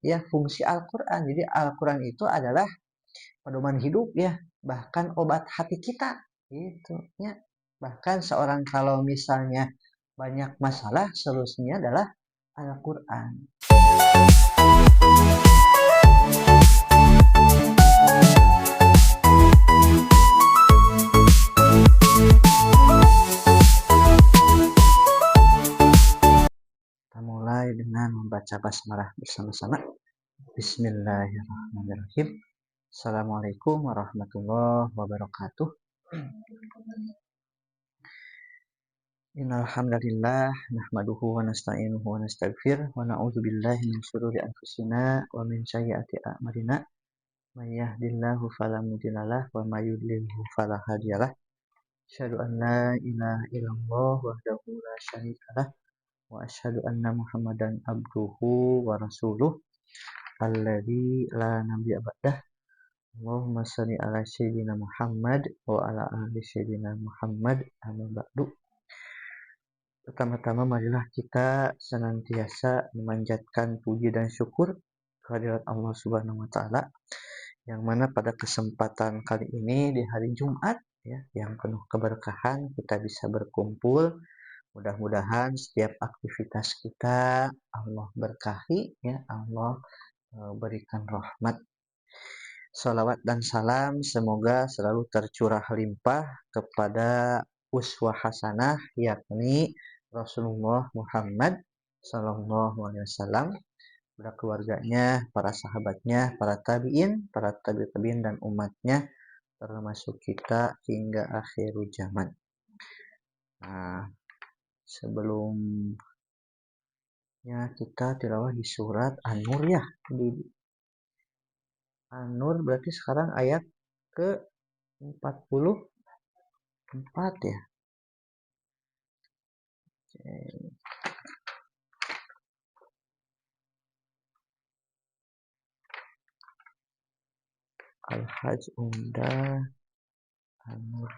ya fungsi Al-Qur'an. Jadi Al-Qur'an itu adalah pedoman hidup ya, bahkan obat hati kita gitu ya. Bahkan seorang kalau misalnya banyak masalah, solusinya adalah Al-Qur'an. Kita mulai dengan membaca basmalah bersama-sama. Bismillahirrahmanirrahim. Assalamualaikum warahmatullahi wabarakatuh. Innal hamdalillah nahmaduhu wa nasta'inuhu wa nastaghfiruh wa na'udzu billahi min shururi anfusina wa min sayyiati a'malina. May yahdihillahu fala mudhillalah wa may yudlilhu fala hadiyalah. Asyhadu an la ilaha illallah wahdahu la syarikalah wa asyhadu anna Muhammadan abduhu wa rasuluh alladzi la nabiyya ba'dah. Allahumma shalli ala sayyidina Muhammad wa ala ali sayyidina Muhammad amma ba'du. Pertama-tama marilah kita senantiasa memanjatkan puji dan syukur kehadirat Allah Subhanahu wa taala, yang mana pada kesempatan kali ini di hari Jumat ya, yang penuh keberkahan, kita bisa berkumpul. Mudah-mudahan setiap aktivitas kita Allah berkahi ya, Allah berikan rahmat. Salawat dan salam semoga selalu tercurah limpah kepada uswah hasanah, yakni Rasulullah Muhammad Sallallahu Alaihi Wasallam, pada keluarganya, para sahabatnya, para tabi'in, para tabi'in dan umatnya, termasuk kita hingga akhir zaman. Nah, sebelumnya kita tilawah di surat An-Nur ya. Di An-Nur berarti sekarang ayat ke 44 ya. Al-Hajj Umdah An-Nur.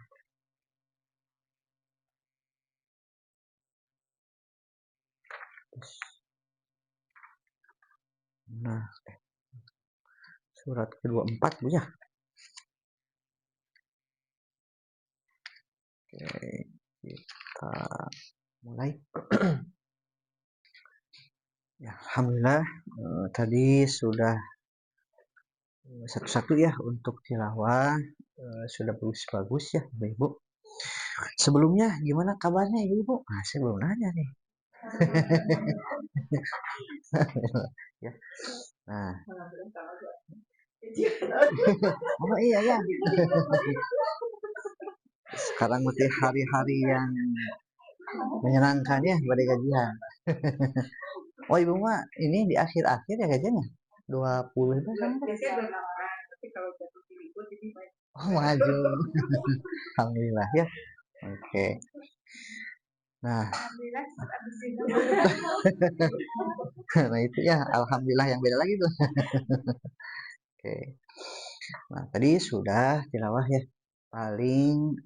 Nah, surat ke-24 Bu ya. Oke, kita mulai. Ya, alhamdulillah tadi sudah satu-satu ya untuk tilawah, sudah bagus-bagus ya Ibu. Sebelumnya gimana kabarnya Ibu? Nah, saya belum nanya nih. Ya. Nah. Oh iya ya. Sekarang masih hari-hari yang menyenangkan ya pada gajian. Oh Ibu mah ini di akhir-akhir ya gajiannya? 20 itu kan? Oh maju. Alhamdulillah ya. Oke. Nah. Nah itu ya, alhamdulillah yang beda lagi tuh. Oke. Nah tadi sudah tilawah ya. Paling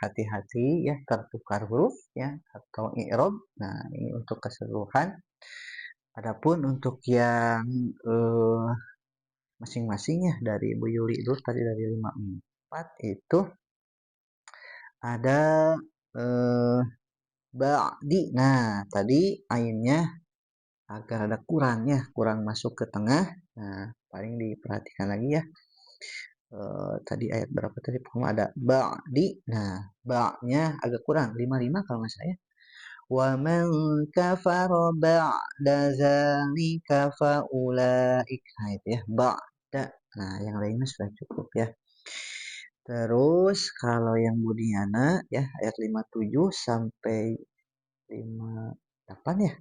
hati-hati ya tertukar huruf ya atau i'rab. Nah ini untuk keseluruhan. Adapun untuk yang masing-masing ya dari Bu Yuli itu tadi dari 54 itu ada ba'di. Nah tadi ainnya agar ada kurang masuk ke tengah. Nah paling diperhatikan lagi ya. Tadi ayat berapa tadi? Pertama ada ba'di. Nah ba'nya agak kurang 55 kalau nggak salah ya. Wa man kafara ba'da zalika fa ulaika. Nah itu ya ba'da. Nah yang lainnya sudah cukup ya. Terus kalau yang Budiana ya ayat 57 sampai 58 ya.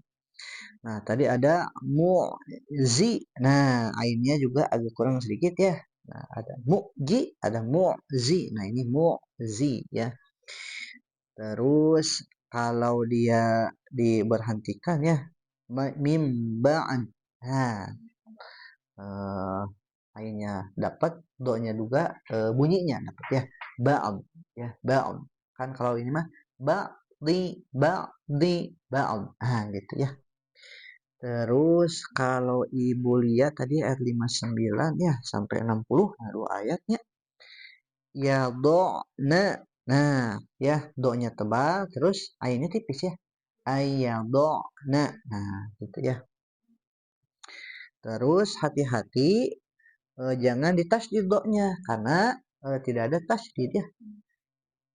Nah tadi ada mu'zi. Nah ainnya juga agak kurang sedikit ya. Nah ada mu'ji, ada mu'zi. Nah ini mu'zi ya. Terus kalau dia diberhentikan ya mim ba'an. Nah ainnya dapat, do-nya juga bunyinya dapat ya. Ba'd ya, ba'd. Kan kalau ini mah ba'di ba'd. Ah gitu ya. Terus kalau Ibu lihat tadi ayat 59 ya sampai 60, nah 2 ayatnya. Ya na. Nah, ya do-nya tebal terus ainnya tipis ya. Ayadona. Nah, gitu ya. Terus hati-hati jangan ditasydid do-nya karena tidak ada tasydid ya.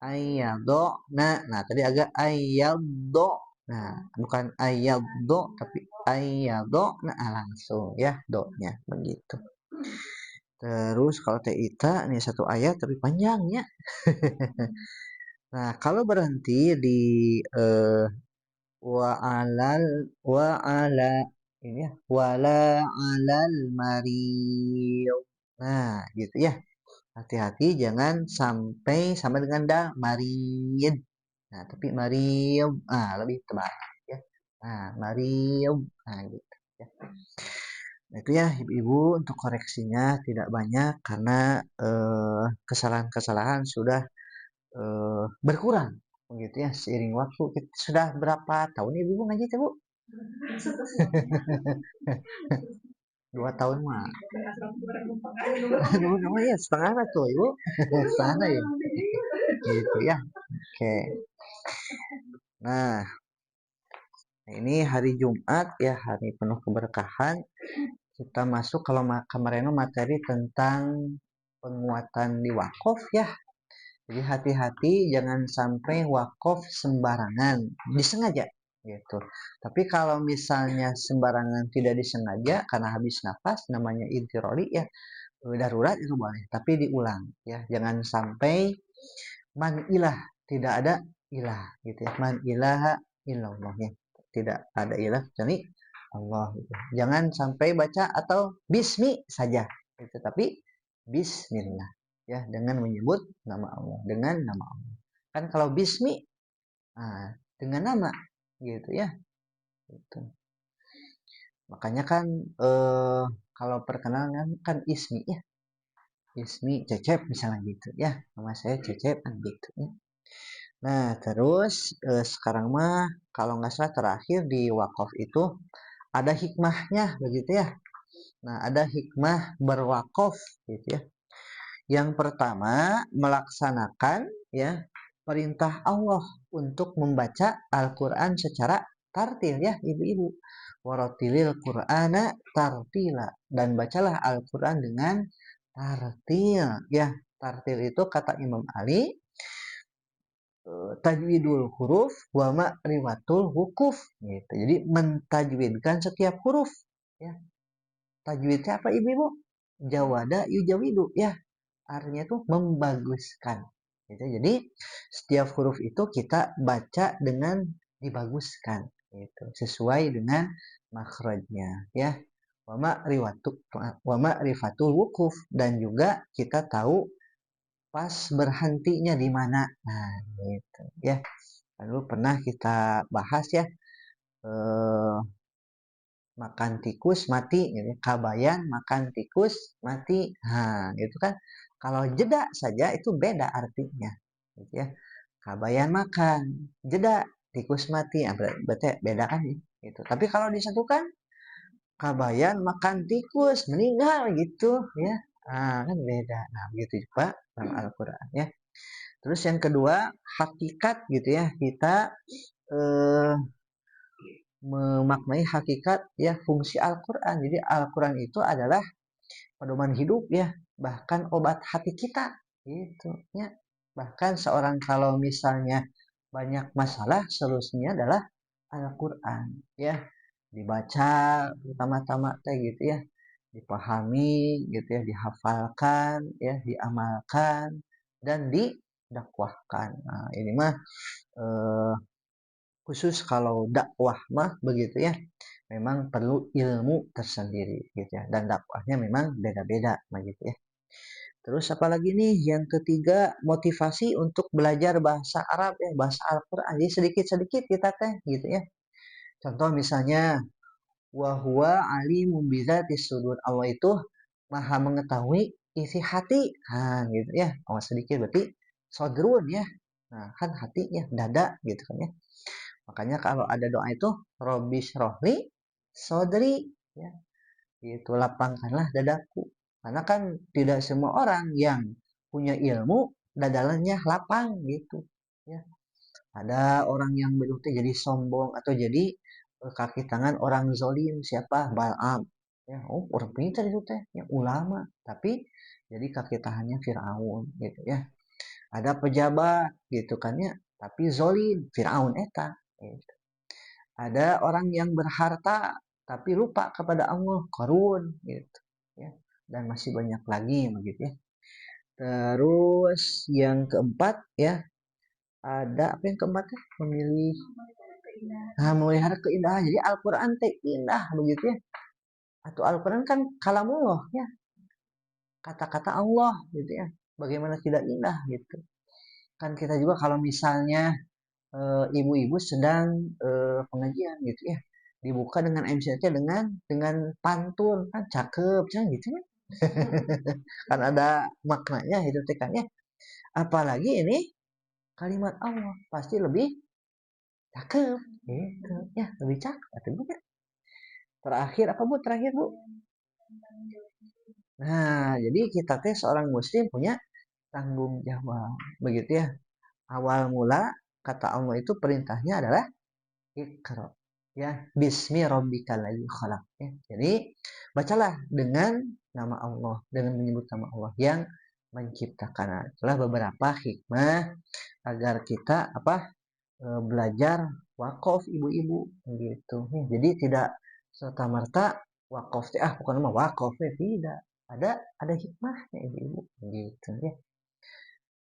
Ayadona. Nah, tadi agak ayado. Nah, bukan ayado tapi ayado. Nah, langsung ya do-nya begitu. Terus kalau Tita ini 1 ayat tapi panjangnya. Nah, kalau berhenti di wa ala ini ya wala alal mariyo. Nah, gitu ya. Hati-hati jangan sampai sama dengan dal marid. Nah, tapi mariyo lebih tebal ya. Nah, mariyo. Nah, gitu ya. Nah, itu ya ibu-ibu untuk koreksinya tidak banyak karena kesalahan-kesalahan sudah berkurang begitu ya seiring waktu. Sudah berapa tahun ibu ngaji Bu? 2 tahun mah. 2 tahun ya setengah lah tuh ibu. Setengah ya. Gitu ya. Oke. Nah, ini hari Jumat ya, hari penuh keberkahan. Kita masuk kalau kemarin materi tentang penguatan di wakaf ya. Jadi hati-hati jangan sampai wakaf sembarangan, disengaja gitu. Tapi kalau misalnya sembarangan tidak disengaja karena habis nafas namanya intiroli ya, darurat itu boleh, tapi diulang ya. Jangan sampai man ilah, tidak ada ilah gitu ya. Man ilaha illallah ya. Tidak ada ilah kecuali Allah gitu. Jangan sampai baca atau bismi saja gitu, tapi bismillah ya dengan menyebut nama Allah, dengan nama Allah. Kan kalau bismi dengan nama gitu ya. Gitu. Makanya kan kalau perkenalan kan ismi ya. Ismi Cecep misalnya gitu ya. Nama saya Cecep kan gitu ya. Nah, terus sekarang mah kalau nggak salah terakhir di wakaf itu ada hikmahnya begitu ya. Nah, ada hikmah berwakaf gitu ya. Yang pertama, melaksanakan ya perintah Allah untuk membaca Al-Qur'an secara tartil ya, ibu-ibu. Waratilil Qur'ana tartila, dan bacalah Al-Qur'an dengan tartil ya. Tartil itu kata Imam Ali tajwidul huruf wa ma'rifatul hukuf gitu. Jadi mentajwidkan setiap huruf ya. Tajwidnya apa ibu-ibu? Jawada yujawidu ya. Artinya itu membaguskan gitu. Jadi setiap huruf itu kita baca dengan dibaguskan gitu, sesuai dengan makhrajnya ya. Wa ma'rifatul wukuf, dan juga kita tahu pas berhentinya di mana. Nah, gitu ya. Lalu pernah kita bahas ya eh, makan tikus mati gitu. Kabayan makan tikus mati. Nah, itu kan kalau jeda saja itu beda artinya gitu ya. Kabayan makan, jeda tikus mati. Berarti beda kan ya? Gitu. Tapi kalau disatukan kabayan makan tikus meninggal gitu ya. Kan beda. Nah, begitu juga dalam Al-Qur'an ya. Terus yang kedua, hakikat gitu ya. Kita eh, memaknai hakikat ya fungsi Al-Qur'an. Jadi Al-Qur'an itu adalah pedoman hidup ya, bahkan obat hati kita gitu ya. Bahkan seorang kalau misalnya banyak masalah, solusinya adalah Al-Qur'an ya. Dibaca pertama-tama teh gitu ya, dipahami gitu ya, dihafalkan ya, diamalkan dan didakwahkan. Nah, ini mah eh, khusus kalau dakwah mah begitu ya, memang perlu ilmu tersendiri gitu ya, dan dakwahnya memang beda-beda begitu ya. Terus apalagi nih yang ketiga, motivasi untuk belajar bahasa Arab ya, bahasa Al-Qur'an. Jadi sedikit-sedikit kita teh gitu ya. Contoh misalnya wa huwa alimun bizatis sudur. Allah itu maha mengetahui isi hati. Nah, gitu ya. Oh, sedikit berarti sodrun ya. Nah, kan hati ya, dada gitu kan ya. Makanya kalau ada doa itu Robbi Shrohli sodri, ya, itu lapangkanlah dadaku. Karena kan tidak semua orang yang punya ilmu dadalannya lapang gitu. Ya, ada orang yang begitu jadi sombong atau jadi kaki tangan orang zolim, siapa Bal'am. Ya, oh orang pintar itu teh, ya, ulama, tapi jadi kaki tangannya Firaun gitu ya. Ada pejabat gitu kan ya, tapi zolim, Firaun eta gitu. Ada orang yang berharta tapi lupa kepada Allah, Qarun gitu ya. Dan masih banyak lagi begitu ya. Terus yang keempat ya, ada apa yang keempat ya? Memilih, nah, memelihara keindahan. Jadi Al-Qur'an teh indah begitu ya. Atau Al-Qur'an kan kalamullah ya, kata-kata Allah gitu ya. Bagaimana tidak indah gitu. Kan kita juga kalau misalnya ibu-ibu sedang pengajian gitu ya, dibuka dengan MCT dengan pantun kan cakep kan gitu ya. Kan ada maknanya itu teh kan ya. Apalagi ini kalimat Allah pasti lebih cakep gitu ya, lebih cakep atau bu ya. Terakhir apa bu, terakhir bu? Nah, jadi kita teh seorang muslim punya tanggung jawab begitu ya. Awal mula kata Allah itu perintahnya adalah Iqra, ya, bismi rabbikal ladzi khalaq ya. Jadi bacalah dengan nama Allah, dengan menyebut nama Allah yang menciptakan. Itulah beberapa hikmah agar kita apa, belajar wakaf ibu-ibu gitu. Jadi tidak serta merta wakaf teh bukan nama wakaf ya, tidak. Ada hikmahnya ibu-ibu gitu ya.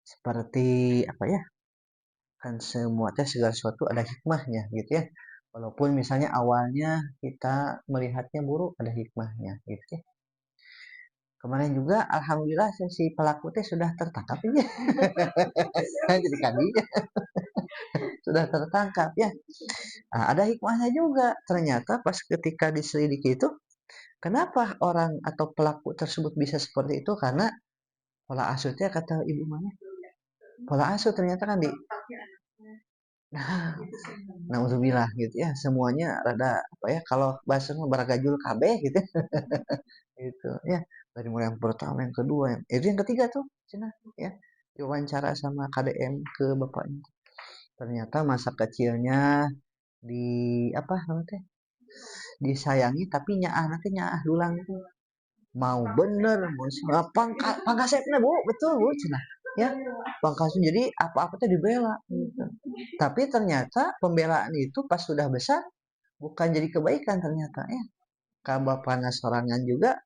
Seperti apa ya? Kan semua teh segala sesuatu ada hikmahnya gitu ya. Walaupun misalnya awalnya kita melihatnya buruk, ada hikmahnya gitu ya. Kemarin juga alhamdulillah si pelaku teh sudah tertangkap ya. Jadi kadinya sudah tertangkap ya. Nah, ada hikmahnya juga. Ternyata pas ketika diselidiki itu, kenapa orang atau pelaku tersebut bisa seperti itu? Karena pola asuhnya kata ibu mana? Pola asuh ternyata kan di, nah, nauzubillah gitu ya. Semuanya rada apa ya? Kalau bahasa baragajul kabeh gitu. Gitu ya. Dari mulai yang pertama, yang kedua, itu yang ketiga tuh, cina ya. Diwawancara sama KDM ke bapaknya. Ternyata masa kecilnya di apa namanya, disayangi tapi nyaah nanti nyaah dulang itu mau bener mau pangkasepnya bu, betul bu cina ya, pangkasnya jadi apa-apa tuh dibela gitu. Tapi ternyata pembelaan itu pas sudah besar bukan jadi kebaikan ternyata ya, kabar panas sorangan juga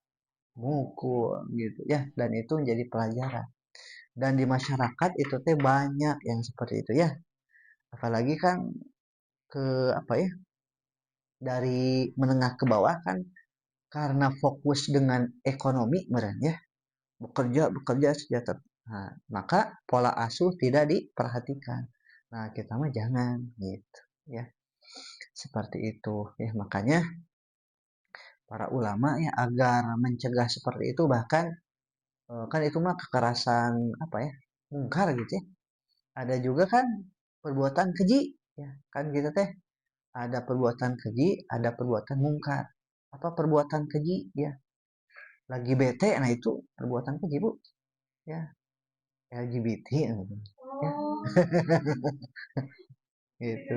mukul gitu ya, dan itu menjadi pelajaran. Dan di masyarakat itu teh banyak yang seperti itu ya, apalagi kan ke apa ya, dari menengah ke bawah kan karena fokus dengan ekonomi meren ya, bekerja bekerja sejahtera. Nah, maka pola asuh tidak diperhatikan. Nah, kita mah jangan gitu ya. Seperti itu ya, makanya para ulama ya agar mencegah seperti itu, bahkan kan itu mah kekerasan apa ya? Mungkar gitu ya. Ada juga kan perbuatan keji ya. Kan kita teh ada perbuatan keji, ada perbuatan mungkar. Apa perbuatan keji ya? Lagi bete, nah itu perbuatan keji bu ya, LGBT ya. Gitu.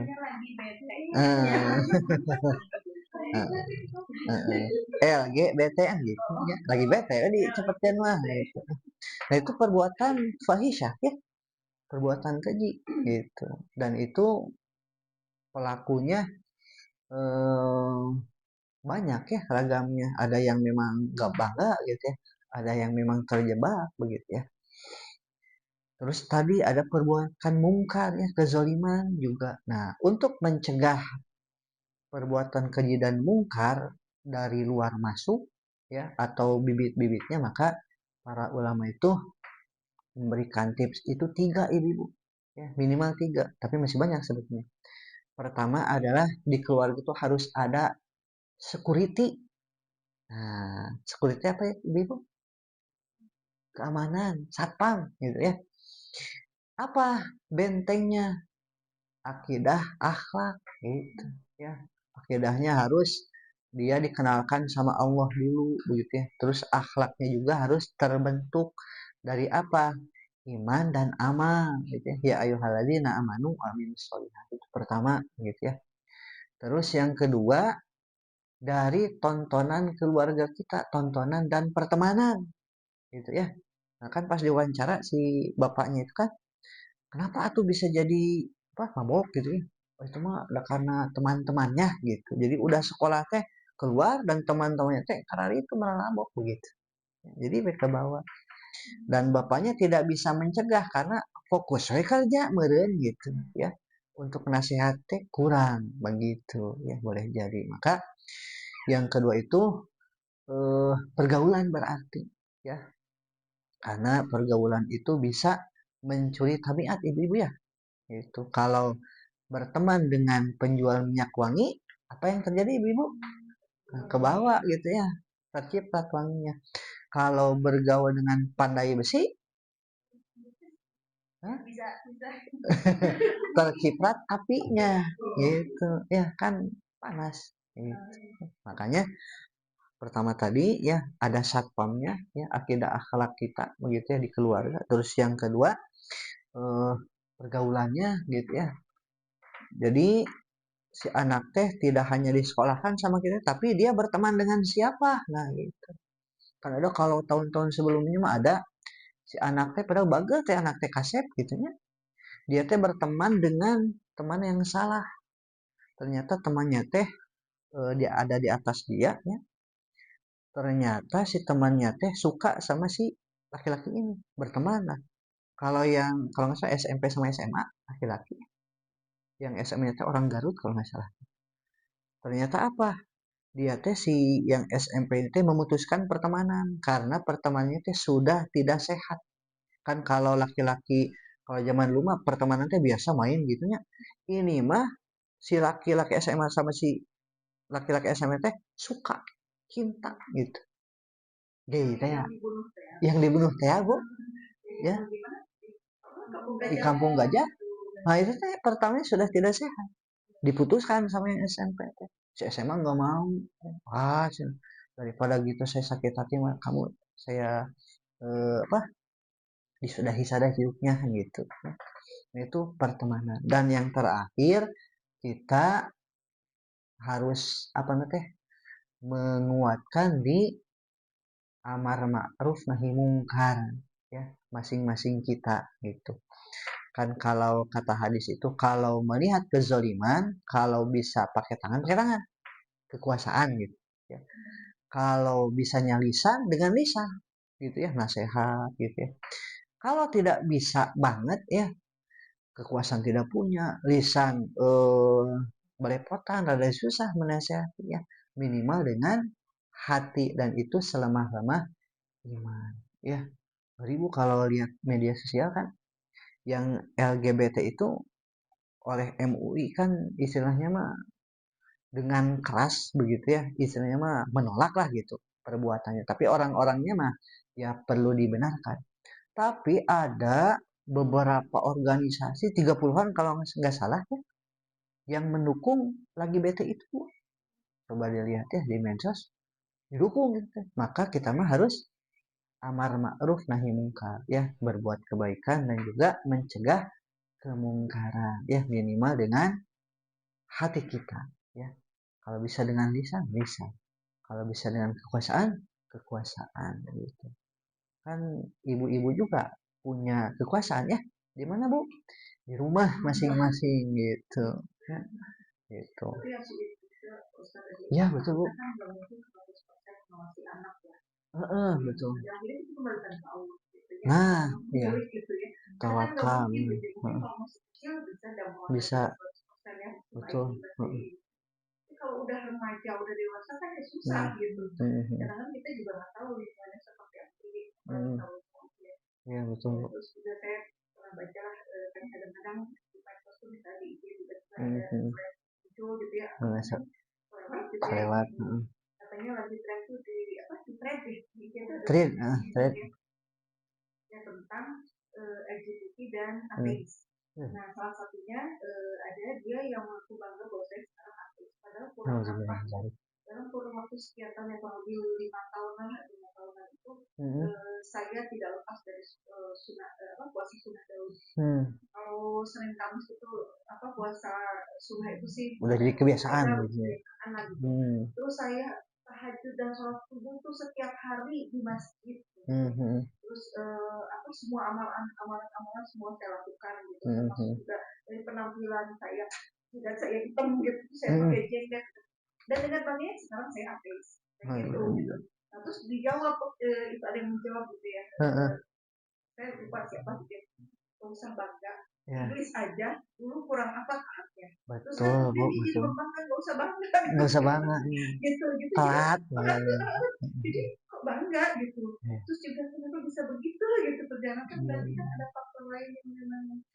Eh, LGBT kan gitu ya. Lagi bete ya dicepetin lah gitu. Nah itu perbuatan fahisyah ya, perbuatan keji gitu. Dan itu pelakunya eh, banyak ya ragamnya. Ada yang memang gak bangga gitu ya. Ada yang memang terjebak begitu ya. Terus tadi ada perbuatan mungkar ya, kezaliman juga. Nah, untuk mencegah perbuatan keji dan mungkar dari luar masuk ya atau bibit-bibitnya, maka para ulama itu memberikan tips itu tiga ibu ya, minimal tiga, tapi masih banyak sebetulnya. Pertama adalah di keluarga itu harus ada security. Nah, security apa ya ibu? Keamanan, satpam gitu ya. Apa bentengnya? Akidah, akhlak gitu ya. Akidahnya harus dia dikenalkan sama Allah dulu begitu ya. Terus akhlaknya juga harus terbentuk dari apa? Iman dan amal gitu ya. Ya ayyuhalladzina amanu aminus sholihat. Itu pertama gitu ya. Terus yang kedua dari tontonan keluarga kita, tontonan dan pertemanan gitu ya. Nah kan pas diwawancara si bapaknya itu kan, kenapa atuh bisa jadi apa mabok gitu ya? Oh, itu mah udah karena teman-temannya gitu. Jadi udah sekolah teh keluar dan teman-temannya teh karena itu malah mabok begitu. Jadi mereka bawa dan bapaknya tidak bisa mencegah karena fokus we kerja meureun gitu ya. Untuk nasihat teh kurang begitu ya, boleh jadi. Maka yang kedua itu pergaulan berarti ya. Karena pergaulan itu bisa mencuri tabiat ibu-ibu ya. Itu kalau berteman dengan penjual minyak wangi, apa yang terjadi ibu-ibu? Nah, ke bawah gitu ya, terciprat wanginya. Kalau bergaul dengan pandai besi, terciprat apinya, gitu ya kan, panas. Gitu. Makanya pertama tadi ya ada satpamnya ya, akidah akhlak kita begitu ya di keluarga. Terus yang kedua eh, pergaulannya gitu ya. Jadi si anak teh tidak hanya disekolahkan sama kita, tapi dia berteman dengan siapa. Nah, gitu. Kan ada kalau tahun-tahun sebelumnya mah ada si anak teh padahal bagus teh anak teh kasep gitu ya. Dia teh berteman dengan teman yang salah. Ternyata temannya teh dia ada di atas dia ya. Ternyata si temannya teh suka sama si laki-laki ini, berteman lah. Kalau nggak salah SMP sama SMA laki-laki. Yang SMA teh orang Garut kalau nggak salah. Ternyata apa? Dia teh si yang SMP teh memutuskan pertemanan karena pertemanannya teh sudah tidak sehat. Kan kalau laki-laki kalau zaman dulu mah pertemanan teh biasa main gitu ya. Ini mah si laki-laki SMA sama si laki-laki SMA teh suka cinta gitu. Gay teh ya. Yang dibunuh teh ya, Bu. Ya, di Kampung Gajah. Nah, itu teh pertamanya sudah tidak sehat. Diputuskan sama yang SMP teh. Si SMA nggak mau. Ah, daripada gitu saya sakit hati mah kamu saya apa disudahi saja hidupnya gitu. Nah, itu pertemanan. Dan yang terakhir kita harus apa teh menguatkan di amar ma'ruf nahi mungkar ya masing-masing kita gitu. Kan kalau kata hadis itu kalau melihat kezaliman kalau bisa pakai tangan kekuasaan gitu ya. Kalau bisanya lisan dengan lisan gitu ya, nasihat gitu ya. Kalau tidak bisa banget ya, kekuasaan tidak punya, lisan belepotan, rada susah menasihati ya. Minimal dengan hati dan itu selemah-lemah iman. Ya, ribu kalau lihat media sosial kan yang LGBT itu oleh MUI kan istilahnya mah dengan keras begitu ya, istilahnya mah menolak lah gitu perbuatannya. Tapi orang-orangnya mah ya perlu dibenarkan. Tapi ada beberapa organisasi 30-an kalau nggak salah ya, yang mendukung lagi bete itu. Coba dilihat ya di medsos, didukung gitu. Maka kita mah harus amar ma'ruf nahi mungkar ya, berbuat kebaikan dan juga mencegah kemungkaran ya, minimal dengan hati kita ya. Kalau bisa dengan lisan, lisan. Kalau bisa dengan kekuasaan, kekuasaan gitu. Kan ibu-ibu juga punya kekuasaan ya. Di mana, Bu? Di rumah masing-masing gitu. Ya, gitu. Ya, betul, Bu. Betul. Nah, iya. Tawakal. Bisa. Betul. Kalau udah remaja udah dewasa kan ya susah gitu. Kadang-kadang kita juga nggak tahu lingkungannya seperti apa. Iya betul. Terus juga saya pernah baca lah kan kadang-kadang di medsos tuh misalnya di IG juga ada muncul gitu ya. Lewat gitu ya. Lewat. Katanya lagi tren tuh di apa di thread di IG itu ada thread ya tentang LGBT dan ateis. Nah salah satunya ada dia yang mengaku bangga bahwa saya sekarang ateis. Padahal kurang apa? Dalam kurun waktu sekian tahun yang kurang lebih 5 tahunan, 5 tahunan itu saya tidak lepas dari puasa sunnah Daud. Kalau Senin Kamis itu puasa sunnah itu sih udah jadi kebiasaan gitu ya. Terus saya tahajud dan sholat subuh tuh setiap hari di masjid. Terus semua amalan semua saya lakukan gitu. Termasuk juga dari penampilan saya, tidak saya hitam gitu, saya pakai jenggot. Dan dengan bangga sekarang saya ateis. Gitu. Nah, terus dijawab itu ada yang menjawab gitu ya. Saya lupa siapa gitu. Gak usah bangga. Inggris aja dulu kurang apa tahapnya. Terus kan jadi membangga, gak usah bangga. Gak usah bangga. Gitu. Telat. Jadi kok bangga gitu. Terus juga kenapa bisa begitu gitu perjalanan kan berarti kan ada faktor lain yang memang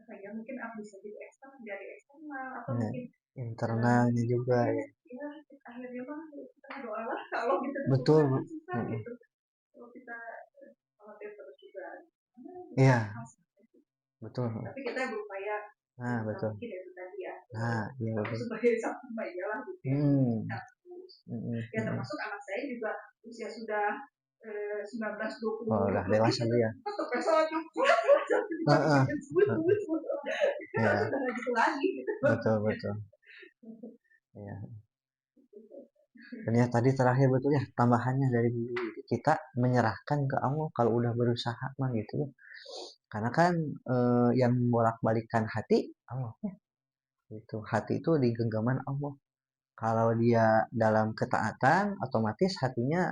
ya mungkin bisa jadi eksternal dari eksternal atau mungkin internalnya juga ya. Akhirnya mah kita doa lah kalau kita betul susah gitu. Kalau kita terus juga iya betul. Tapi kita berupaya betul. Mungkin itu tadi ya. Iya betul. Sebagai satu lah gitu ya. Ya termasuk anak saya juga usia sudah 19-20 udah dewasa dia. Betul. Ya. Dan ya tadi terakhir betul ya, tambahannya dari kita menyerahkan ke Allah kalau udah berusaha mah gitu ya. Karena kan yang bolak-balikan hati Allah ya. Itu hati itu di genggaman Allah. Kalau dia dalam ketaatan otomatis hatinya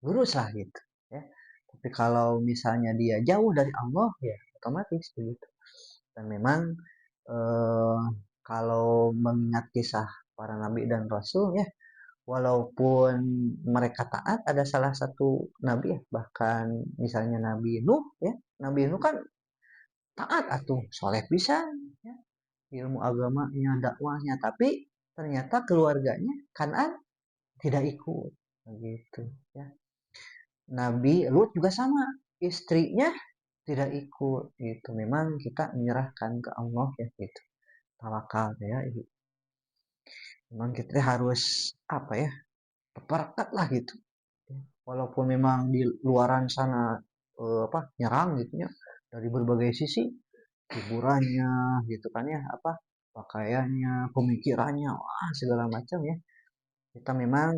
lurus lah gitu ya. Tapi kalau misalnya dia jauh dari Allah ya otomatis begitu. Dan memang kalau mengingat kisah para nabi dan rasul ya, walaupun mereka taat, ada salah satu nabi ya, bahkan misalnya Nabi Nuh ya, Nabi Nuh kan taat atuh, soleh pisan ya, ilmu agamanya, dakwahnya, tapi ternyata keluarganya Kan'an tidak ikut begitu ya. Nabi Lut juga sama, istrinya tidak ikut gitu. Memang kita menyerahkan ke Allah ya gitu, tawakal ya. Memang kita harus apa ya, perekat lah gitu. Walaupun memang di luaran sana nyerang gitu ya dari berbagai sisi, hiburannya gitu kan ya, pakaiannya, pemikirannya, wah segala macam ya. Kita memang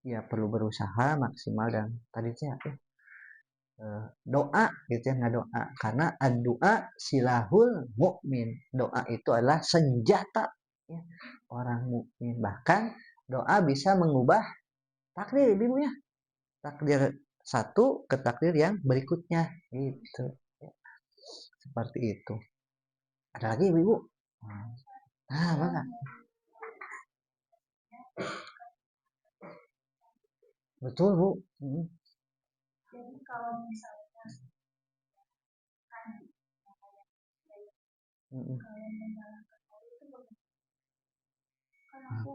ya perlu berusaha maksimal dan tadi saya doa gitu ya, doa karena doa silahul mukmin, doa itu adalah senjata ya, orang mukmin. Bahkan doa bisa mengubah takdir ibu ya, takdir satu ke takdir yang berikutnya gitu ya. Seperti itu. Ada lagi ibu? Mana? Betul bu. Jadi kalau misalnya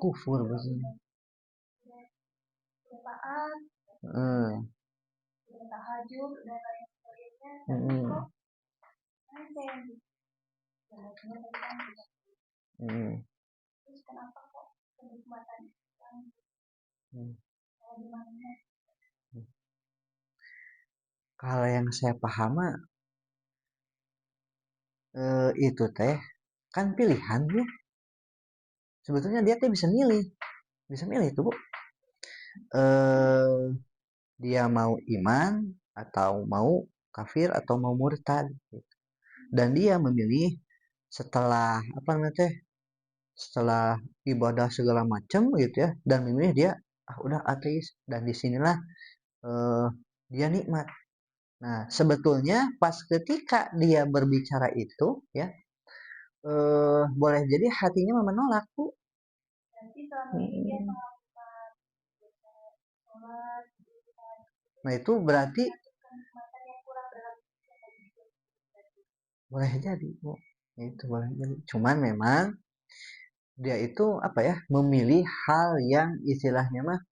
kufur bahasanya. Taat, tahajud dan lain sebagainya. Terus kenapa kok kenikmatan kalau yang saya paham itu teh kan pilihan ya. Sebetulnya dia teh bisa milih tuh bu. Dia mau iman atau mau kafir atau mau murtad gitu. Dan dia memilih setelah setelah ibadah segala macam gitu ya, dan memilih dia udah ateis, dan disinilah dia nikmat. Nah sebetulnya pas ketika dia berbicara itu ya, boleh jadi hatinya menolak bu. Nah itu berarti boleh jadi bu, itu boleh jadi. Cuman memang dia itu memilih hal yang istilahnya mah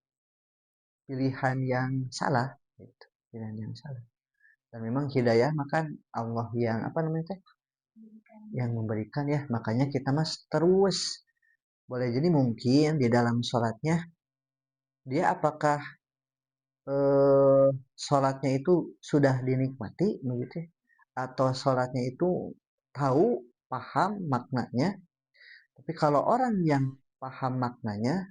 pilihan yang salah gitu. Pilihan yang salah. Dan memang hidayah makan Allah yang yang memberikan ya. Makanya kita mas terus Boleh jadi mungkin di dalam sholatnya dia apakah sholatnya itu sudah dinikmati begitu ya? Atau sholatnya itu tahu, paham maknanya. Tapi kalau orang yang paham maknanya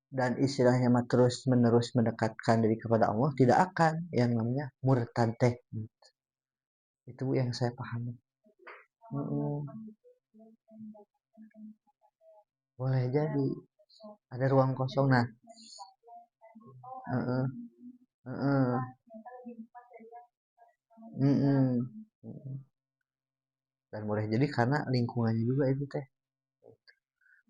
dan istilahnya mah terus menerus mendekatkan diri kepada Allah, tidak akan yang namanya murtad teh. Itu yang saya pahami. Boleh jadi ada ruang kosong. Nah, Heeh. Heeh. Mm-mm. Dan boleh jadi karena lingkungannya juga itu teh.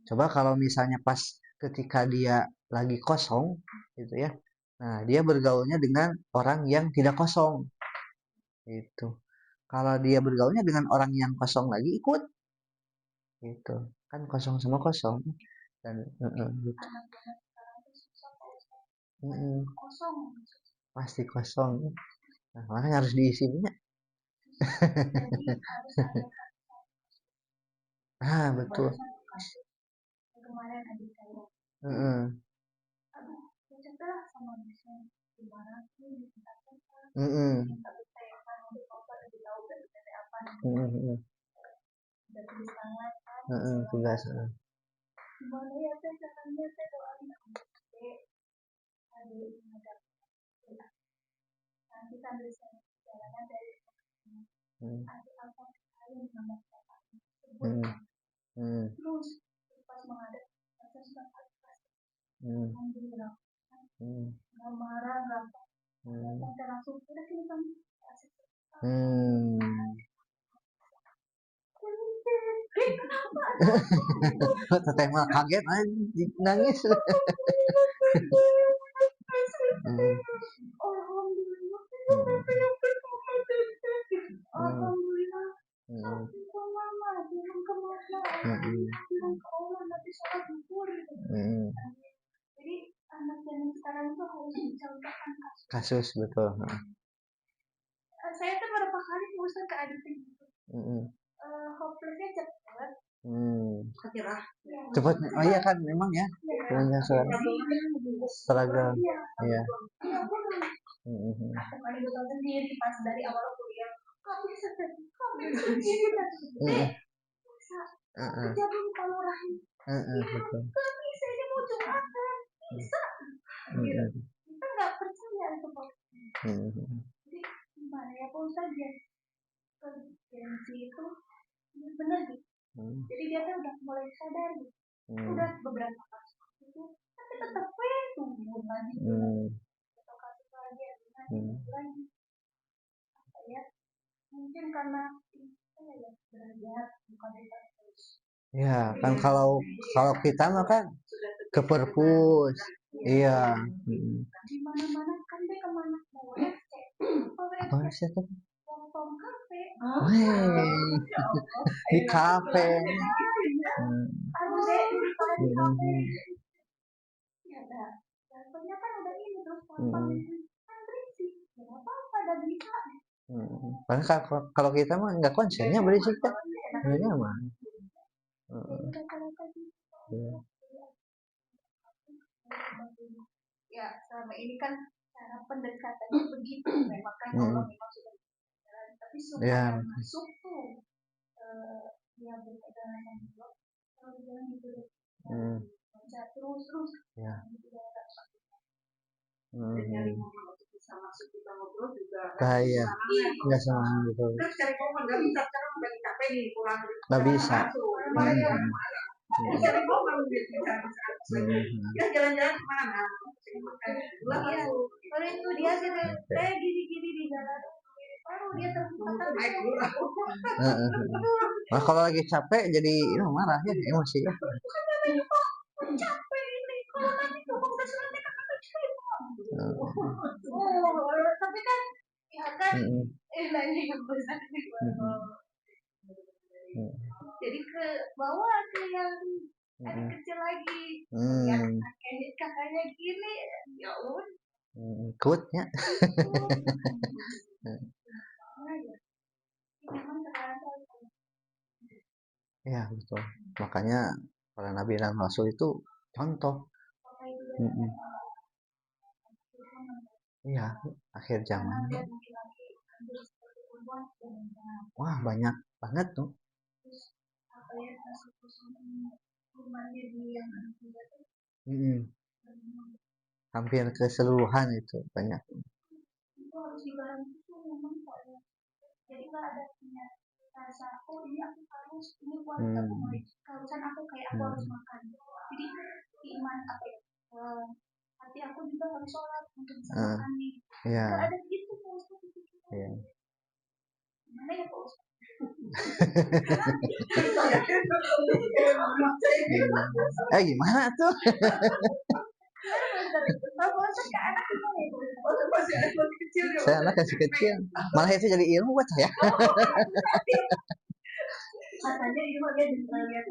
Coba kalau misalnya pas ketika dia lagi kosong gitu ya. Nah, dia bergaulnya dengan orang yang tidak kosong gitu. Kalau dia bergaulnya dengan orang yang kosong lagi ikut gitu. Kan kosong sama kosong dan gitu. Pasti kosong. Nah, makanya harus diisi banyak. Ah, betul. Heeh. Heeh. Heeh. Heeh, tugas. Hmm. Hmm. Hmm. Hmm. Hmm. Hmm. Teteh mah kaget anjing nangis. Hmm. Hmm. Hmm. Kasus betul. Saya tuh berapa kali bosan ke adit gitu. Hopelessnya cepet. Nyerah. Cepet. Oh iya kan memang ya. Punya seragam. Iya. Aku kan itu sendiri pas dari awal kuliah. Kok bisa sendiri? Kerja dulu kalau rahim. Betul. Gak bisa ini mau curhat. Bisa. Kita nggak percaya itu Pak. Jadi gimana ya Pak Ustadz ya? Gengsi itu benar gitu. Jadi dia tuh udah mulai sadar gitu. Udah beberapa kasus itu, tapi tetap tumbuh lagi. Atau kasus lagi lagi. Apa ya? Mungkin karena ya belajar bukan terus. Ya kan kalau kita mah kan ke perpus. Iya. Di mana-mana kan dia kemana mau apa sih tuh? Di kafe. Padahal kalau kita mah nggak konsennya berisik kan? Nggak nyaman. Ya selama ini kan cara pendekatannya begitu memang kan kalau memang sudah tapi supaya masuk tuh ya berpegangan yang blok kalau jangan gitu baca terus ya nyari momen untuk bisa masuk kita ngobrol juga iya nggak semangat gitu terus cari momen nggak bisa sekarang udah capek nih pulang nggak bisa cari momen gitu ya jalan-jalan kemana ya kalau itu dia sih kayak gini-gini di jalan baru dia terbuka nah kalau lagi capek jadi marah ya emosi ya capek ini kalau nanti tuh udah selesai tapi kan ya kan nanya yang besar jadi ke bawah ke yang kecil lagi ya kakaknya gini ya udah ikutnya ya betul makanya para nabi dan rasul itu contoh. Iya, akhir zaman. Wah, banyak banget tuh. Hampir keseluruhan itu banyak. Jadi nggak ada punya rasa ini aku harus ini keharusan aku kayak aku harus makan. Jadi iman apa ya, hati aku juga harus sholat untuk bisa makan nih. Nggak ada gitu Pak Ustadz. Gimana ya Pak Ustadz? Gimana tuh? Saya anak masih kecil, malah itu jadi ilmu buat saya. Katanya itu dia lihat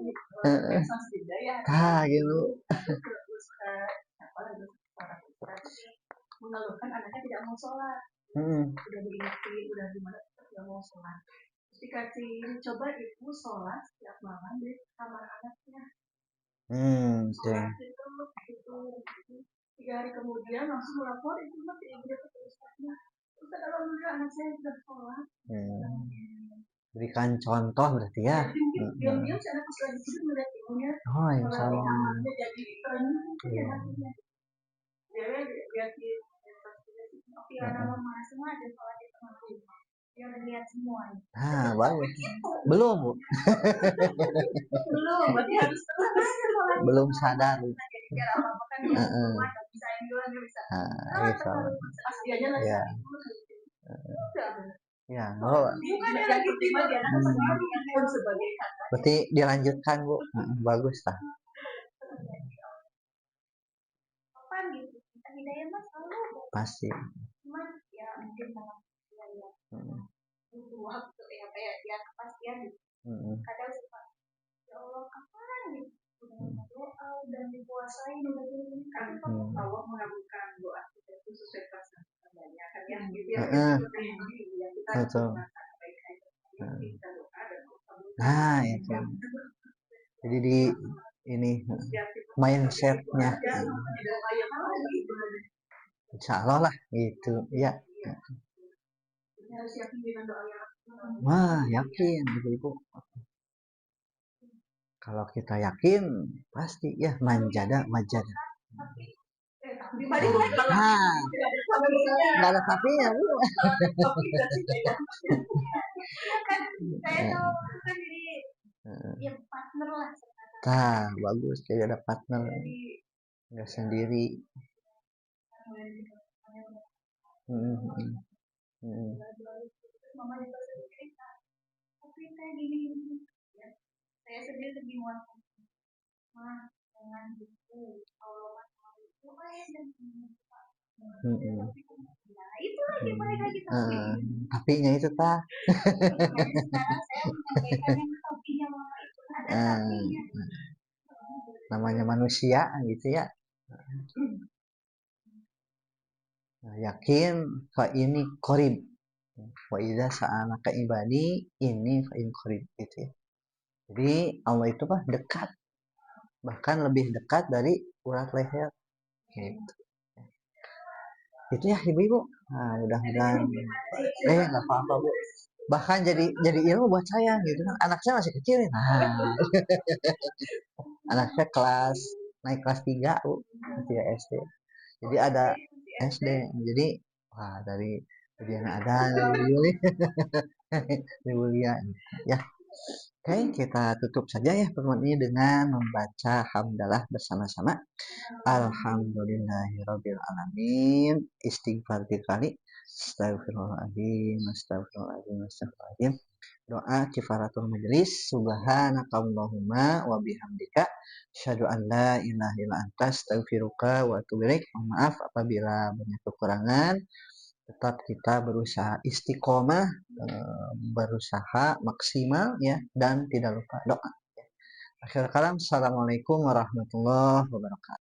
juga ya. Gitu. Mengeluhkan anaknya tidak mau sholat. Udah diingetin, udah gimana tidak mau sholat. Terus dikasih coba ibu sholat setiap malam di kamar anaknya. Sholat itu 3 hari kemudian langsung melapor itu mah dia ke Ustaznya. Ustaz alhamdulillah anak saya sudah sholat. Berikan contoh berarti ya. Diam-diam si anak pas lagi tidur melihat ibunya. Oh, insya Allah. Jadi terenyuh. Dia lihat di nama mama semua ada sholat di tengah rumah. Dia udah lihat semua. Bagus. Belum, Bu. Belum, berarti harus sholat. Belum sadar. Biar apa kan dia bisa juga bisa. Aslinya lagi. Ya, berarti dilanjutkan Bu, bagus lah. Pasti. Ya mungkin butuh waktu ya kepastian. Kadang suka ya Allah kapan gitu. Doa dan dipuasain udah gini kan Allah mengabulkan doa kita itu sesuai persyaratannya kan ya gitu ya kita nah itu jadi di ini mindsetnya insya Allah lah gitu ya. Wah yakin ibu. Kalau kita yakin pasti ya majada. Nggak ada tapinya Bu. Bagus jadi ada partner nggak sendiri. Saya sendiri lebih muat dengan buku Allah itu itu lagi mereka gitu. Tapinya itu tak. Sekarang saya menyampaikan yang tapinya mama itu ada tapinya. Namanya manusia gitu ya. Yakin fa ini qarib. Wa idza sa'alaka ibadi ini fa in qarib gitu ya. Jadi Allah itu mah dekat. Bahkan lebih dekat dari urat leher. Gitu. Itu ya ibu-ibu. Nah, mudah-mudahan enggak apa-apa Bu. Bahkan jadi ilmu buat saya gitu kan. Anak saya masih kecil ya. Anak saya naik kelas 3 Bu. Masih SD. Jadi ada SD. Jadi wah dari dia ada Yulia ya. Oke, kita tutup saja ya pertemuan ini dengan membaca hamdalah bersama-sama. Alhamdulillahirabbil alamin. Istighfar 3 kali. Astagfirullahaladzim, astagfirullahaladzim, astagfirullahaladzim. Doa kifaratul majlis. Subhanakallahumma wa bihamdika asyhadu an la ilaha illa anta astaghfiruka wa atubu ilaik. Maaf apabila banyak kekurangan. Tetap kita berusaha istiqomah, berusaha maksimal ya, dan tidak lupa doa. Akhir kalam, assalamualaikum warahmatullahi wabarakatuh.